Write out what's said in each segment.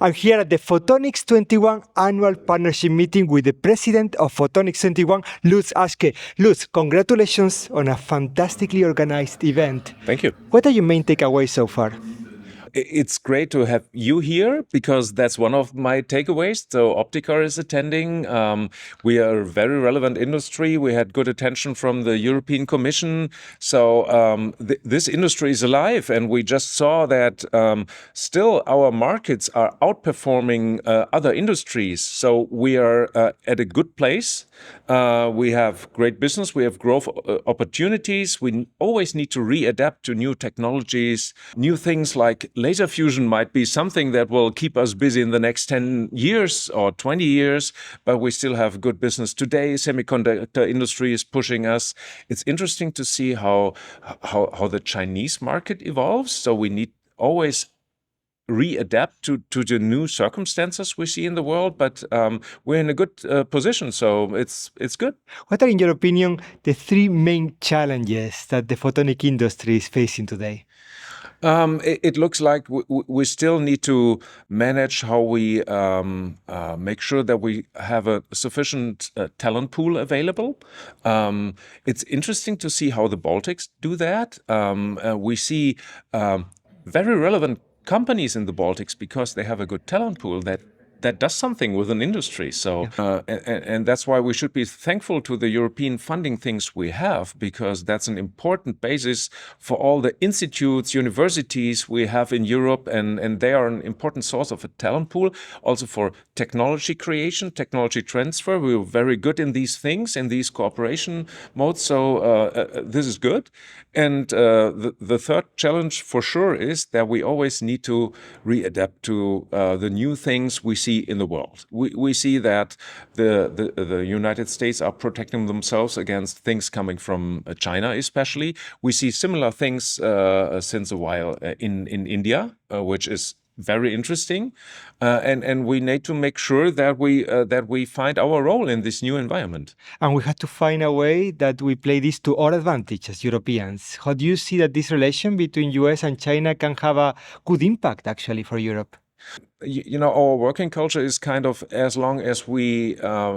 I'm here at the Photonics21 annual partnership meeting with the president of Photonics21, Lutz Aschke. Lutz, congratulations on a fantastically organized event. Thank you. What are your main takeaways so far? It's great to have you here because that's one of my takeaways. So Optica is attending. We are a very relevant industry. We had good attention from the European Commission. So this industry is alive, and we just saw that still our markets are outperforming other industries. So we are at a good place. We have great business. We have growth opportunities. We always need to readapt to new technologies. New things like laser fusion might be something that will keep us busy in the next 10 years or 20 years, but we still have good business today. Semiconductor industry is pushing us. It's interesting to see how the Chinese market evolves. So we need always readapt to the new circumstances we see in the world, but we're in a good position, so it's good. What are, in your opinion, the three main challenges that the photonic industry is facing today? It looks like we still need to manage how we make sure that we have a sufficient talent pool available. It's interesting to see how the Baltics do that. We see very relevant companies in the Baltics because they have a good talent pool that does something with an industry. So, and that's why we should be thankful to the European funding things we have, because that's an important basis for all the institutes, universities we have in Europe, and they are an important source of a talent pool, also for technology creation, technology transfer. We're very good in these things, in these cooperation modes, so this is good. And the third challenge for sure is that we always need to readapt to the new things we see in the world. We see that the United States are protecting themselves against things coming from China, especially. We see similar things since a while in India, which is very interesting, and we need to make sure that we find our role in this new environment. And we have to find a way that we play this to our advantage as Europeans. How do you see that this relation between US and China can have a good impact actually for Europe? You know, our working culture is kind of, as long as we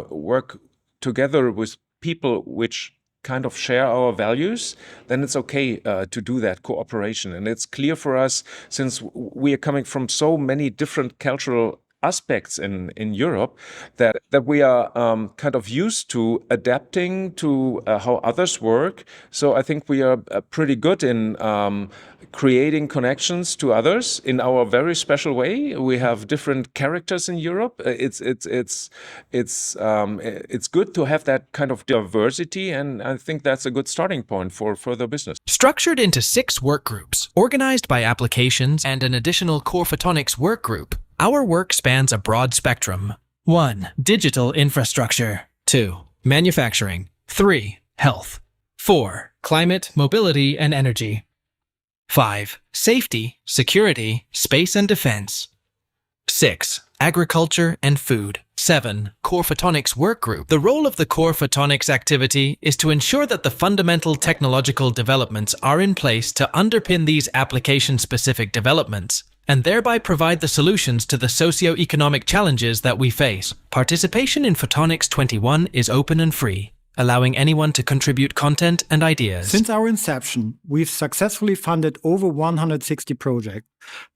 work together with people which kind of share our values, then it's okay to do that cooperation. And it's clear for us, since we are coming from so many different cultural aspects in Europe, that we are kind of used to adapting to how others work. So I think we are pretty good in creating connections to others in our very special way. We have different characters in Europe. It's good to have that kind of diversity, and I think that's a good starting point for further business. Structured into 6 work groups, organized by applications and an additional core photonics work group, our work spans a broad spectrum. 1. Digital infrastructure. 2. Manufacturing. 3. Health. 4. Climate, mobility, and energy. 5. Safety, security, space and defense. 6. Agriculture and food. 7. Core Photonics Work Group. The role of the Core Photonics activity is to ensure that the fundamental technological developments are in place to underpin these application-specific developments, and thereby provide the solutions to the socio-economic challenges that we face. Participation in Photonics21 is open and free, allowing anyone to contribute content and ideas. Since our inception, we've successfully funded over 160 projects,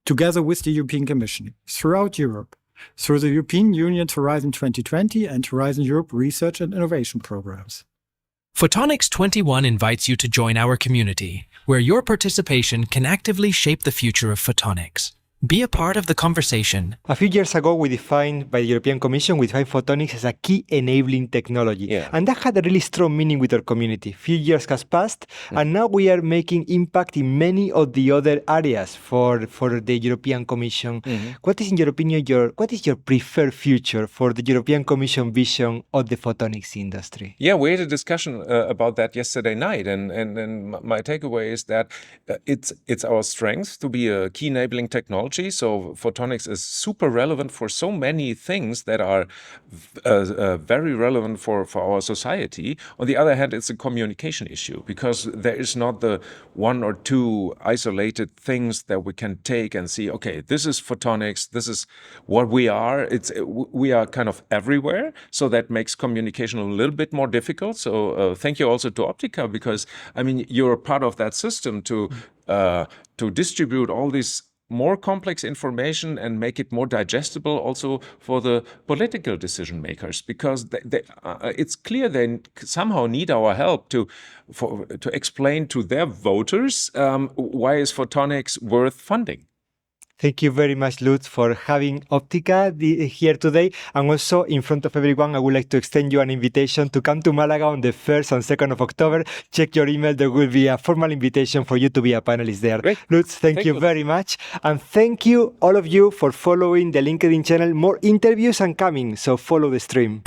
together with the European Commission, throughout Europe, through the European Union's Horizon 2020 and Horizon Europe research and innovation programs. Photonics21 invites you to join our community, where your participation can actively shape the future of photonics. Be a part of the conversation. A few years ago, we defined by the European Commission, we defined photonics as a key enabling technology. Yeah. And that had a really strong meaning with our community. A few years has passed, and now we are making impact in many of the other areas for the European Commission. What is, in your opinion, what is your preferred future for the European Commission vision of the photonics industry? Yeah, we had a discussion about that yesterday night, and my takeaway is that it's our strength to be a key enabling technology. technology. So photonics is super relevant for so many things that are very relevant for our society. On the other hand, it's a communication issue because there is not the one or two isolated things that we can take and see, okay, this is photonics, this is what we are. We are kind of everywhere. So that makes communication a little bit more difficult. So thank you also to Optica, because I mean, you're part of that system to distribute all this more complex information and make it more digestible also for the political decision makers, because it's clear they somehow need our help to explain to their voters why is photonics worth funding. Thank you very much, Lutz, for having Optica here today. And also, in front of everyone, I would like to extend you an invitation to come to Malaga on the 1st and 2nd of October. Check your email. There will be a formal invitation for you to be a panelist there. Great. Lutz, thank you very much. And thank you, all of you, for following the LinkedIn channel. More interviews are coming, so follow the stream.